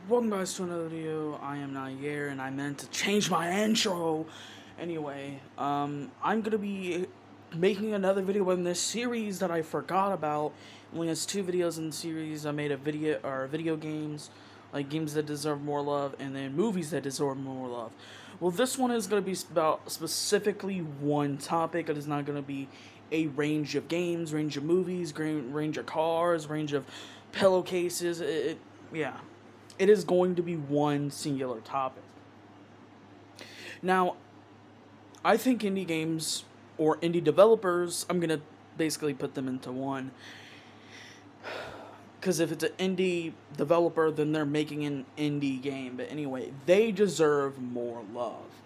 Welcome guys to another video. I am Nair and I meant to change my intro. Anyway, I'm gonna be making another video in this series that I forgot about. Only has two videos in the series. I made a video games, like games that deserve more love, and then movies that deserve more love. Well, this one is gonna be about specifically one topic. It is not gonna be a range of games, range of movies, range of cars, range of pillowcases. Yeah. It is going to be one singular topic. Now, I think indie games or indie developers, I'm going to basically put them into one. Because if it's an indie developer, then they're making an indie game. But anyway, they deserve more love.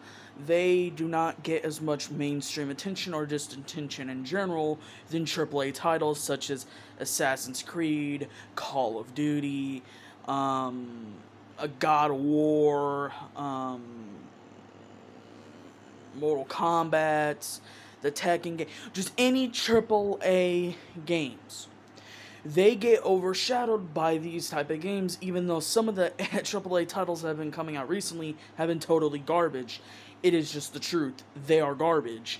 They do not get as much mainstream attention or just attention in general than AAA titles such as Assassin's Creed, Call of Duty, a God of War, Mortal Kombat, the Tekken game, just any AAA games. They get overshadowed by these type of games, even though some of the AAA titles that have been coming out recently have been totally garbage. It is just the truth. They are garbage.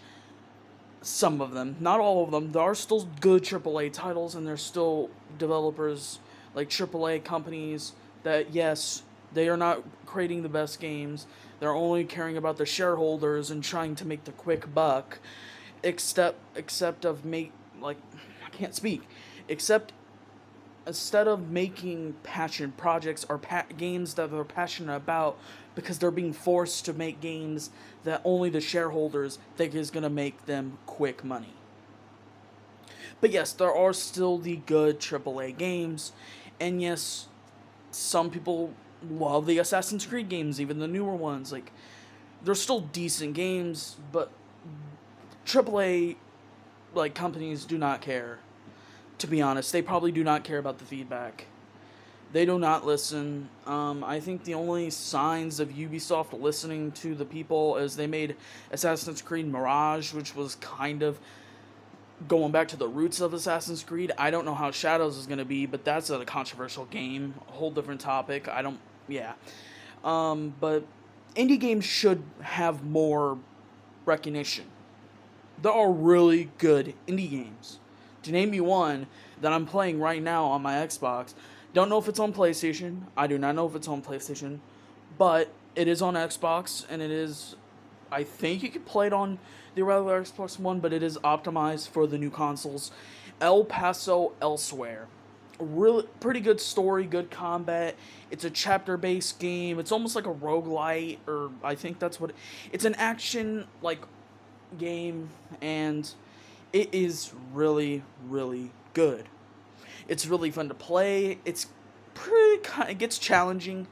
Some of them, not all of them. There are still good AAA titles, and there's still developers like AAA companies that, yes, they are not creating the best games. They're only caring about the shareholders and trying to make the quick buck. Except of make like I can't speak. Except instead of making passion projects or games that they're passionate about, because they're being forced to make games that only the shareholders think is going to make them quick money. But yes, there are still the good AAA games, and yes, some people love the Assassin's Creed games, even the newer ones. Like, they're still decent games, but AAA companies do not care. To be honest, they probably do not care about the feedback. They do not listen. I think the only signs of Ubisoft listening to the people is they made Assassin's Creed Mirage, which was kind of going back to the roots of Assassin's Creed. I don't know how Shadows is going to be, but that's a controversial game. A whole different topic. Yeah. But indie games should have more recognition. There are really good indie games. To name you one that I'm playing right now on my Xbox, don't know if it's on PlayStation. I do not know if it's on PlayStation, but it is on Xbox, and it is, I think you could play it on the regular Xbox One, but it is optimized for the new consoles. El Paso Elsewhere. Really pretty good story, good combat. It's a chapter-based game. It's almost like a roguelite, or I think that's what it's an action game, and it is really, really good. It's really fun to play. It gets challenging,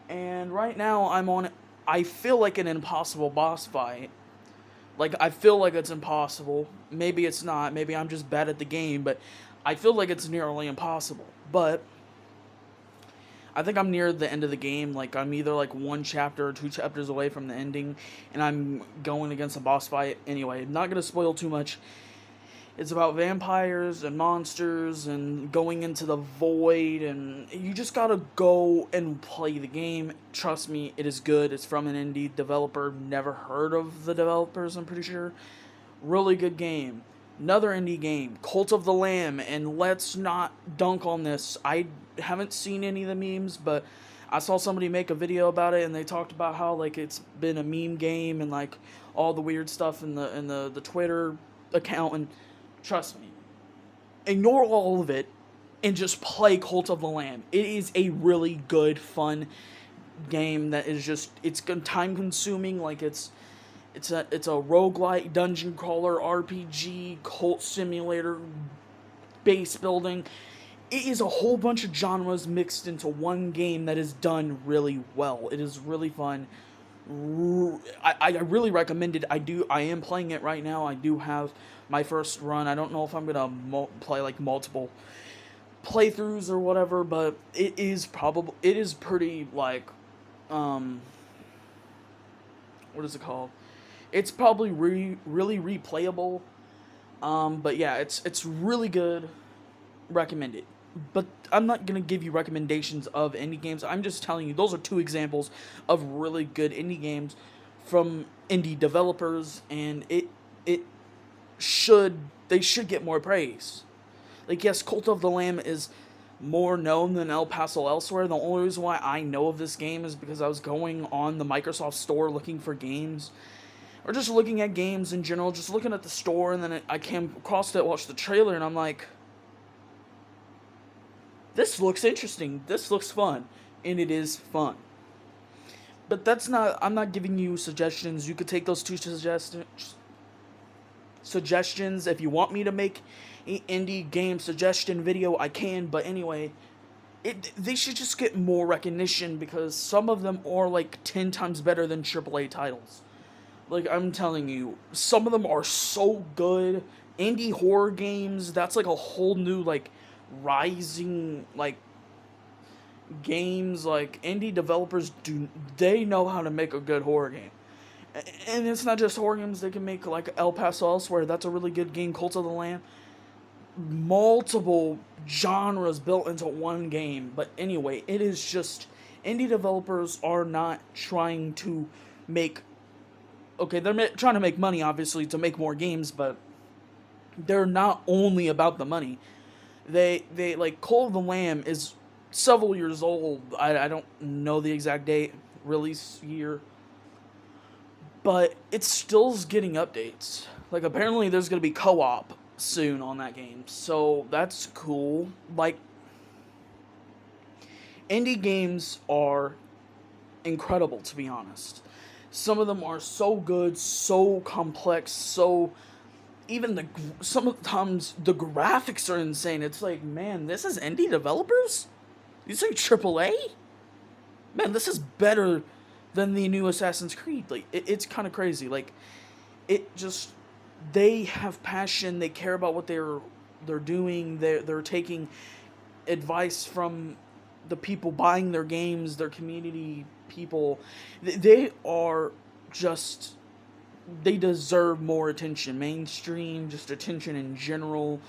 and right now I feel like an impossible boss fight. Like, I feel like it's impossible. Maybe it's not. Maybe I'm just bad at the game, but I feel like it's nearly impossible. But I think I'm near the end of the game. Like, I'm either like one chapter or two chapters away from the ending, and I'm going against a boss fight. Anyway, I'm not going to spoil too much. It's about vampires and monsters and going into the void, and you just gotta go and play the game. Trust me, it is good. It's from an indie developer. Never heard of the developers, I'm pretty sure. Really good game. Another indie game, Cult of the Lamb, and let's not dunk on this. I haven't seen any of the memes, but I saw somebody make a video about it, and they talked about how like it's been a meme game and like all the weird stuff in the Twitter account, and trust me, ignore all of it and just play Cult of the Lamb. It is a really good, fun game that is just, it's time consuming. Like, it's a roguelike dungeon crawler RPG cult simulator base building. It is a whole bunch of genres mixed into one game that is done really well. It is really fun. I really recommend it. I am playing it right now. I do have my first run. I don't know if I'm gonna play like multiple playthroughs or whatever, but it is pretty like what is it called? It's probably really replayable. But yeah, it's really good. Recommend it. but I'm not gonna give you recommendations of indie games. I'm just telling you those are two examples of really good indie games from indie developers, and it should they should get more praise. Like, yes, Cult of the Lamb is more known than El Paso Elsewhere. The only reason why I know of this game is because I was going on the Microsoft Store looking for games, or just looking at games in general, just looking at the store, and then I came across it, watched the trailer, and I'm like, this looks interesting, this looks fun, and it is fun. But I'm not giving you suggestions. You could take those two suggestions. If you want me to make an indie game suggestion video, I can, but anyway, they should just get more recognition, because some of them are like 10 times better than AAA titles. Like, I'm telling you, some of them are so good. Indie horror games, that's like a whole new, like, rising, like, games. Like, indie developers they know how to make a good horror game. And it's not just horror games. They can make, like, El Paso Elsewhere. That's a really good game. Cult of the Lamb. Multiple genres built into one game. But anyway, it is just, indie developers are not trying to make, okay, they're trying to make money, obviously, to make more games, but they're not only about the money. They like, Cult of the Lamb is several years old. I don't know the exact date, release year, but it's still getting updates. Like, apparently there's going to be co-op soon on that game, so that's cool. Like, indie games are incredible, to be honest. Some of them are so good, so complex, so even sometimes the graphics are insane. It's like, man, this is indie developers? These are AAA? Man, this is better than the new Assassin's Creed. Like, it's kind of crazy. Like, it just, they have passion. They care about what they're doing. They're taking advice from the people buying their games, their community people. They are just, they deserve more attention. Mainstream, just attention in general.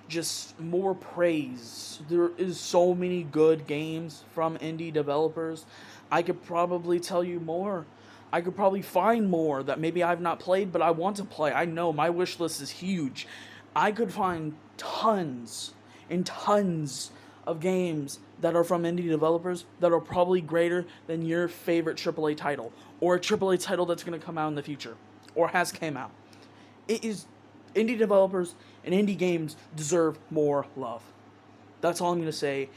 Just more praise. There is so many good games from indie developers. I could probably tell you more. I could probably find more that maybe I've not played, but I want to play. I know my wish list is huge. I could find tons and tons of games that are from indie developers that are probably greater than your favorite AAA title, or a AAA title that's going to come out in the future, or has came out. It is, indie developers and indie games deserve more love. That's all I'm going to say.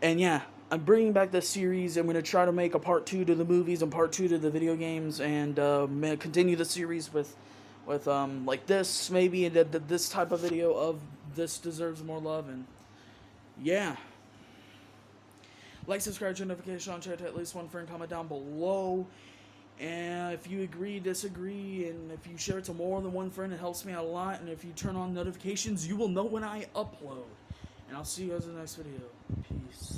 And yeah, I'm bringing back this series. I'm going to try to make a part 2 to the movies and part 2 to the video games, and continue the series with like this, maybe, and this type of video of this deserves more love. And yeah, like, subscribe, turn notification on, share to at least one friend, comment down below. And if you agree, disagree, and if you share it to more than one friend, it helps me out a lot. And if you turn on notifications, you will know when I upload. And I'll see you guys in the next video. Peace.